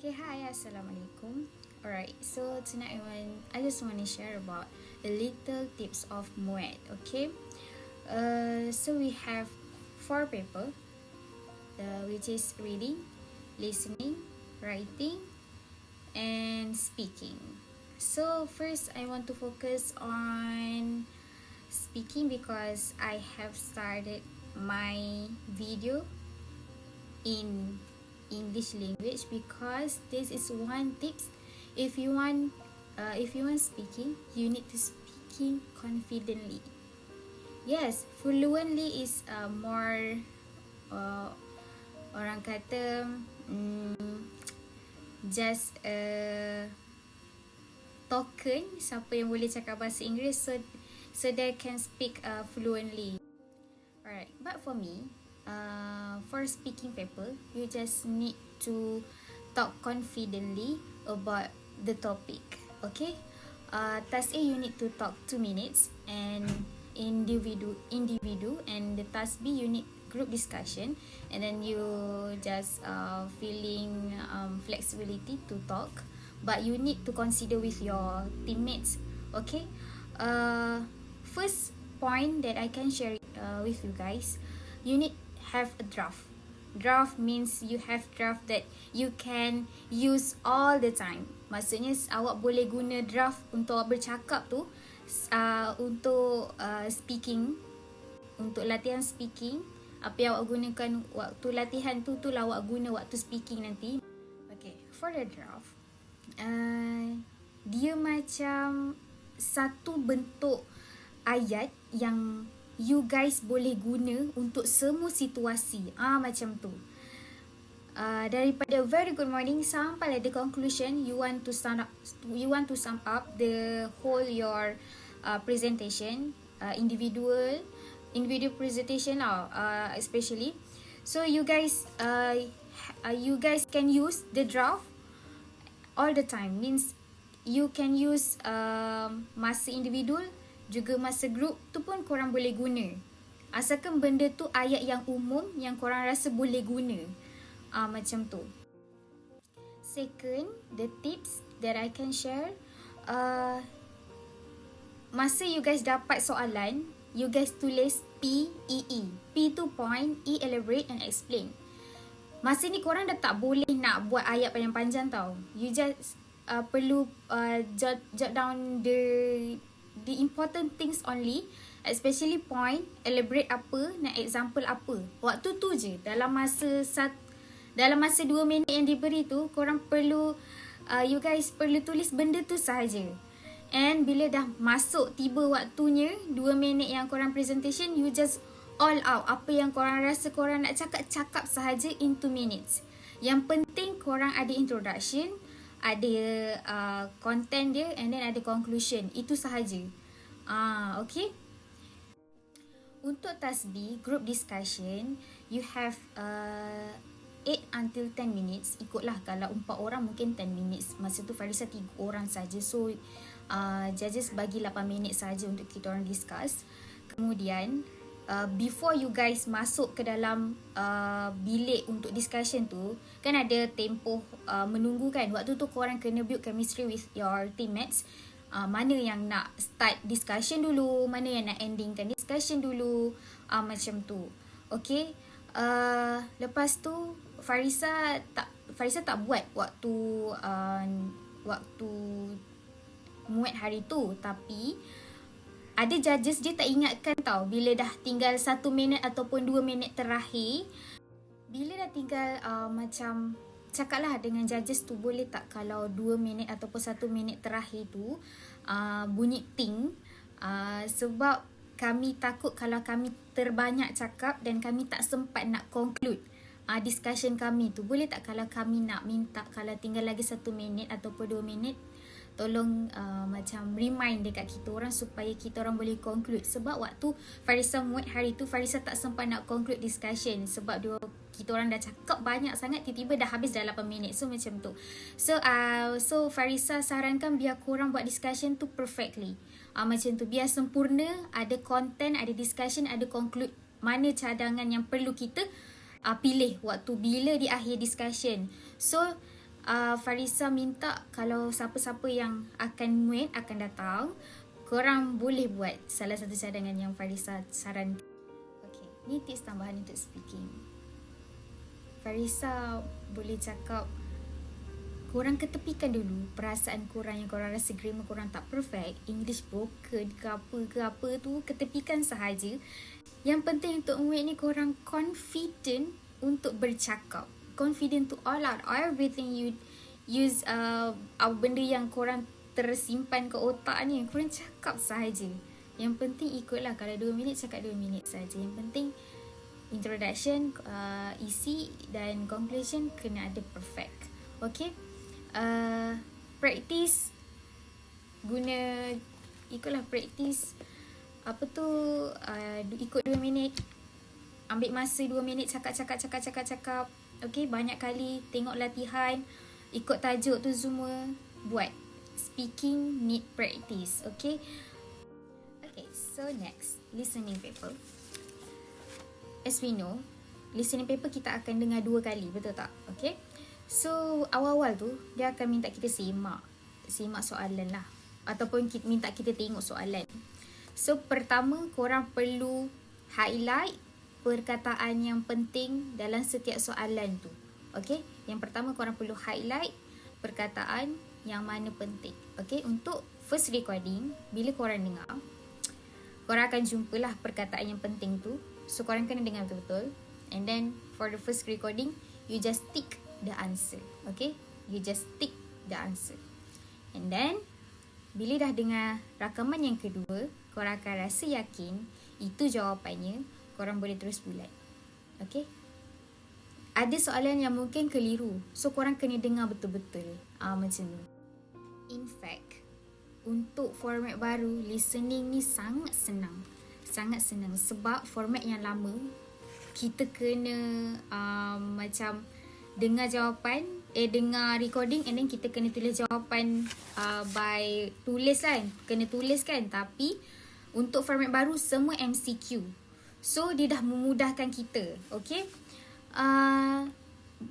Okay, hi, assalamualaikum. Alright, so tonight I just want to share about a little tips of Muet. Okay, so we have four paper, which is reading, listening, writing, and speaking. So first, I want to focus on speaking because I have started my video in English language because this is one tips. If you want speaking, you need to speaking confidently. Yes, fluently is more uh, orang kata just token siapa yang boleh cakap bahasa Inggeris, so they can speak fluently. Alright, but for me, for speaking paper, you just need to talk confidently about the topic. Okay, task A you need to talk 2 minutes and individu, and the task B you need group discussion, and then you just feeling flexibility to talk, but you need to consider with your teammates. Okay, first point that I can share with you guys, you need have a draft. Draft means you have draft that you can use all the time. Maksudnya awak boleh guna draft untuk bercakap tu, untuk speaking, untuk latihan speaking. Apa yang awak gunakan waktu latihan tu, itulah awak guna waktu speaking nanti. Okay, for the draft, dia macam satu bentuk ayat yang you guys boleh guna untuk semua situasi. Macam tu. Daripada very good morning sampai the conclusion, you want to sum up the whole your presentation, individual presentation especially. So you guys can use the draft all the time. Means you can use masa individual juga masa group tu pun korang boleh guna. Asalkan benda tu ayat yang umum yang korang rasa boleh guna. Macam tu. Second, the tips that I can share, masa you guys dapat soalan, you guys tulis PEE. P tu point, E elaborate and explain. Masa ni korang dah tak boleh nak buat ayat panjang-panjang tau. You just perlu jot down the important things only, especially point, elaborate apa, nak example apa. Waktu tu je, dalam masa 2 minit yang diberi tu, korang perlu you guys perlu tulis benda tu sahaja. And bila dah masuk tiba waktunya 2 minit yang korang presentation, you just all out apa yang korang rasa korang nak cakap sahaja in 2 minutes. Yang penting korang ada introduction, ada content dia, and then ada conclusion. Itu sahaja. Okay. Untuk task B, group discussion, you have 8 until 10 minutes. Ikutlah, kalau 4 orang mungkin 10 minutes. Masa tu Farisa 3 orang saja. So judges bagi 8 minit saja untuk kita orang discuss. Kemudian before you guys masuk ke dalam bilik untuk discussion tu, kan ada tempoh menunggu kan. Waktu tu korang kena build chemistry with your teammates. Mana yang nak start discussion dulu, mana yang nak endingkan discussion dulu, macam tu. Okay, lepas tu Farisa tak buat waktu muat hari tu, tapi ada judges dia tak ingatkan tau, bila dah tinggal 1 minit ataupun 2 minit terakhir, bila dah tinggal macam cakaplah dengan judges tu, boleh tak kalau 2 minit ataupun 1 minit terakhir tu bunyi ting, sebab kami takut kalau kami terbanyak cakap dan kami tak sempat nak conclude discussion kami tu. Boleh tak kalau kami nak minta kalau tinggal lagi 1 minit ataupun 2 minit, tolong macam remind dekat kita orang supaya kita orang boleh conclude. Sebab waktu Farisa muat hari tu, Farisa tak sempat nak conclude discussion sebab kita orang dah cakap banyak sangat, tiba-tiba dah habis dah 8 minit. So macam tu. So Farisa sarankan biar korang buat discussion tu perfectly. Macam tu, biar sempurna, ada content, ada discussion, ada conclude, mana cadangan yang perlu kita pilih waktu bila di akhir discussion. So Farisa minta kalau siapa-siapa yang akan muat, akan datang, korang boleh buat salah satu cadangan yang Farisa saran. Okay, ni tips tambahan untuk speaking. Farisa boleh cakap, korang ketepikan dulu perasaan korang yang korang rasa grammar korang tak perfect, English broken ke apa tu, ketepikan sahaja. Yang penting untuk muat ni korang confident untuk bercakap, confident to all out everything you use, benda yang korang tersimpan ke otak ni, korang cakap sahaja. Yang penting ikutlah, kalau 2 minit cakap 2 minit saja. Yang penting introduction, isi dan conclusion kena ada perfect. Okay, practice, guna, ikutlah practice apa tu, ikut 2 minit, ambil masa 2 minit cakap. Okay, banyak kali tengok latihan, ikut tajuk tu semua, buat. Speaking need practice. Okay, so next, listening paper. As we know, listening paper kita akan dengar 2 kali, betul tak? Okay, so awal-awal tu dia akan minta kita simak soalan lah, ataupun minta kita tengok soalan. So pertama, korang perlu highlight perkataan yang penting dalam setiap soalan tu. Okay, yang pertama korang perlu highlight perkataan yang mana penting. Okay, untuk first recording, bila korang dengar, korang akan jumpalah perkataan yang penting tu. So korang kena dengar betul-betul. And then for the first recording, you just tick the answer. Okay, you just tick the answer. And then bila dah dengar rakaman yang kedua, korang akan rasa yakin itu jawapannya, korang boleh terus bulat. Okay, ada soalan yang mungkin keliru, so korang kena dengar betul-betul, macam tu. In fact, untuk format baru, listening ni sangat senang. Sebab format yang lama, kita kena macam dengar jawapan, dengar recording, and then kita kena tulis jawapan by tulis kan, kena tulis kan. Tapi untuk format baru semua MCQ, so dia dah memudahkan kita. Okay,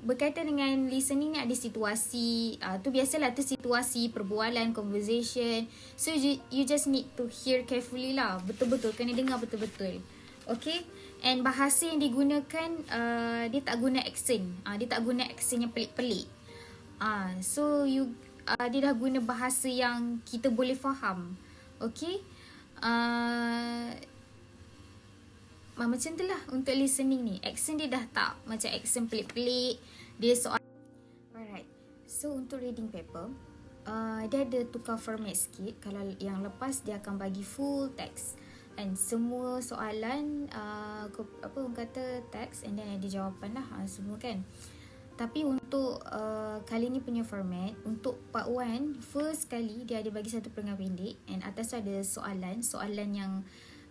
berkaitan dengan listening ni, ada situasi, tu biasalah, tu situasi perbualan, conversation. So you just need to hear carefully lah, betul-betul kena dengar betul-betul. Okay, and bahasa yang digunakan, dia tak guna accent, dia tak guna accent yang pelik-pelik. So dia dah guna bahasa yang kita boleh faham. Okay, macam tu lah untuk listening ni. Accent dia dah tak macam accent pelik-pelik, dia soal. Alright, so untuk reading paper, dia ada tukar format sikit. Kalau yang lepas dia akan bagi full text, and semua soalan orang kata teks, and then ada jawapan lah, semua kan. Tapi untuk kali ni punya format, untuk part 1, first kali dia ada bagi satu perenggan pendek, and atas tu ada soalan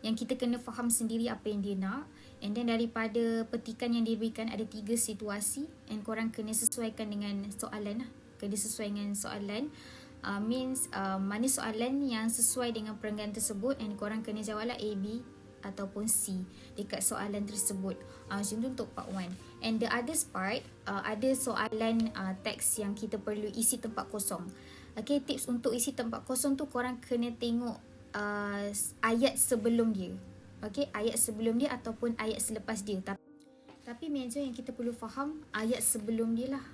yang kita kena faham sendiri apa yang dia nak. And then daripada petikan yang diberikan ada 3 situasi, and korang kena sesuaikan dengan soalan lah. Kena sesuai dengan soalan, means mana soalan yang sesuai dengan perenggan tersebut, and korang kena jawablah A, B ataupun C dekat soalan tersebut. Macam tu untuk part 1. And the other part, ada soalan teks yang kita perlu isi tempat kosong. Okay, tips untuk isi tempat kosong tu, korang kena tengok ayat sebelum dia. Okay, ayat sebelum dia ataupun ayat selepas dia. Tapi major yang kita perlu faham ayat sebelum dia lah.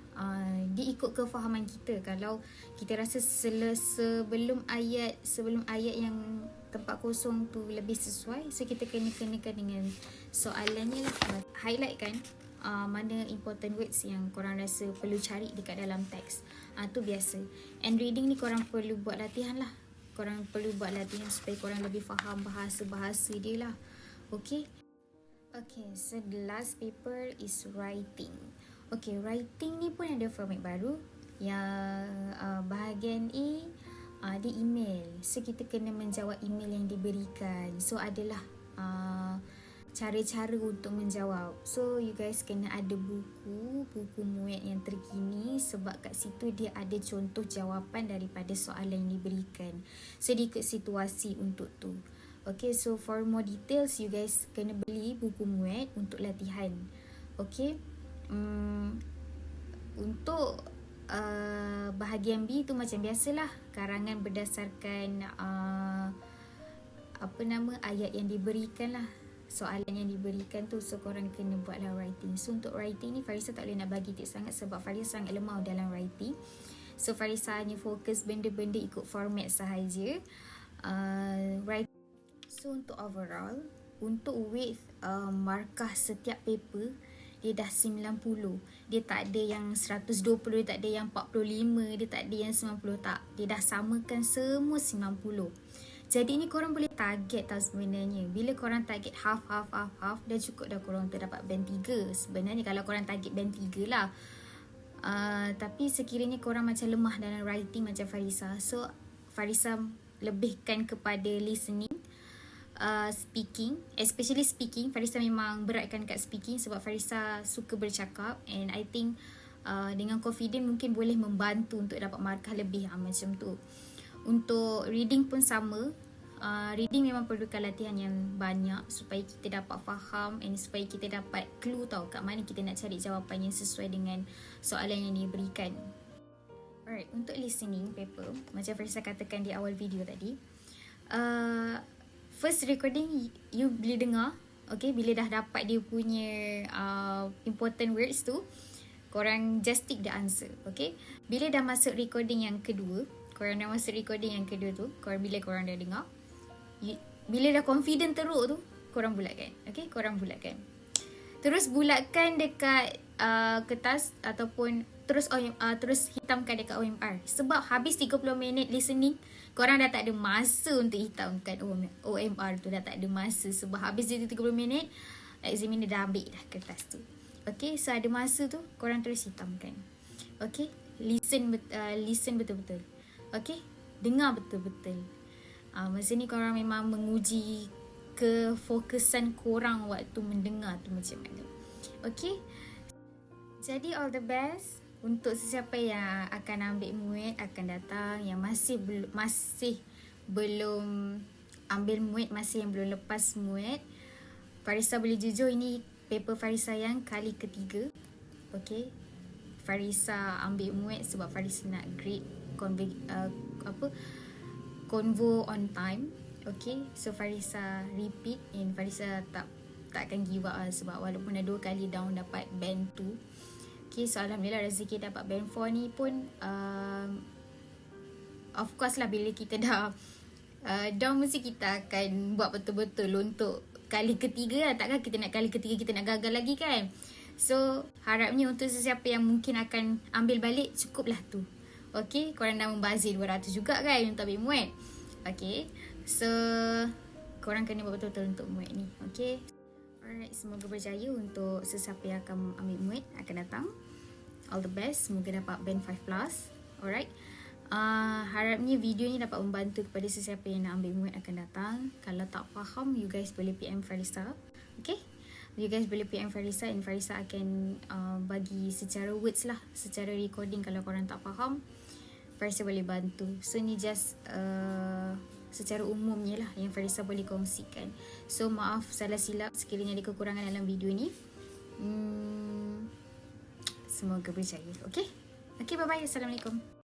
Dia ikut kefahaman kita. Kalau kita rasa sebelum ayat yang tempat kosong tu lebih sesuai, so kita kena kenakan dengan soalannya lah. Highlight kan mana important words yang korang rasa perlu cari dekat dalam teks. Tu biasa. And reading ni korang perlu buat latihan lah. Korang perlu buat latihan supaya korang lebih faham bahasa-bahasa dia lah. Okay, so the last paper is writing. Okay, writing ni pun ada format baru. Yang bahagian A, dia email. So kita kena menjawab email yang diberikan. So adalah cara-cara untuk menjawab. So you guys kena ada buku muat yang terkini, sebab kat situ dia ada contoh jawapan daripada soalan yang diberikan. So dia ikut situasi untuk tu. Okay, so for more details, you guys kena beli buku muat untuk latihan. Okay, untuk bahagian B tu macam biasalah, karangan berdasarkan ayat yang diberikan lah, soalan yang diberikan tu. So korang kena buatlah writing. So untuk writing ni Farisa tak boleh nak bagi tips sangat sebab Farisa sangat lemah dalam writing. So Farisa hanya fokus benda-benda ikut format sahaja. So untuk overall, untuk width markah setiap paper, dia dah 90. Dia tak ada yang 120, dia tak ada yang 45, dia tak ada yang 90, tak. Dia dah samakan semua 90. Jadi ni korang boleh target tau sebenarnya. Bila korang target half, dah cukup dah korang untuk dapat band 3. Sebenarnya kalau korang target band 3 lah. Tapi sekiranya korang macam lemah dalam writing macam Farisa, so Farisa lebihkan kepada listening, speaking, especially speaking. Farisa memang beratkan kat speaking sebab Farisa suka bercakap, and I think dengan confident mungkin boleh membantu untuk dapat markah lebih macam tu. Untuk reading pun sama. Reading memang perlukan latihan yang banyak supaya kita dapat faham and supaya kita dapat clue tau kat mana kita nak cari jawapan yang sesuai dengan soalan yang diberikan. Alright, untuk listening paper, macam Farisa katakan di awal video tadi, first recording you boleh dengar, okay, bila dah dapat dia punya important words tu, korang just tick the answer, okay. Bila dah masuk recording yang kedua, bila korang dah dengar, bila dah confident teruk tu, korang bulatkan, okay, terus bulatkan dekat kertas ataupun terus hitamkan dekat OMR. Sebab habis 30 minit listening, korang dah tak ada masa untuk hitamkan OMR tu, dah tak ada masa sebab habis dia 30 minit examiner dah ambil dah kertas tu. Okay, so ada masa tu korang terus hitamkan. Okay, listen betul-betul. Okay, dengar betul-betul. Masa ni korang memang menguji kefokusan korang waktu mendengar tu macam mana. Okay, jadi all the best untuk sesiapa yang akan ambil MUIT akan datang, yang masih belum ambil MUIT, masih yang belum lepas MUIT. Farisa boleh jujur, ini paper Farisa yang kali ketiga. Okay, Farisa ambil MUIT sebab Farisa nak grade convo on time. Okay, so Farisa repeat, and Farisa takkan give up sebab walaupun dah 2 kali down dapat band 2. Okay, so alhamdulillah rezeki dapat band 4 ni pun of course lah, bila kita dah down mesti kita akan buat betul-betul untuk kali ketiga lah. Takkan kita nak kali ketiga kita nak gagal lagi kan. So harapnya untuk sesiapa yang mungkin akan ambil balik, cukuplah tu. Okay, korang dah membazir 200 juga kan untuk ambil MUIT. Okay, so korang kena buat betul-betul untuk MUIT ni. Okay, alright, semoga berjaya untuk sesiapa yang akan ambil MUIT akan datang. All the best, semoga dapat band 5+. Alright, harapnya video ni dapat membantu kepada sesiapa yang nak ambil MUIT akan datang. Kalau tak faham, you guys boleh PM Farisa. Okay, you guys boleh PM Farisa, and Farisa akan bagi secara words lah, secara recording. Kalau korang tak faham, Farisa boleh bantu. So ni just secara umumnya lah yang Farisa boleh kongsikan. So maaf salah silap sekiranya ada kekurangan dalam video ni. Semoga berjaya. Okay, bye bye. Assalamualaikum.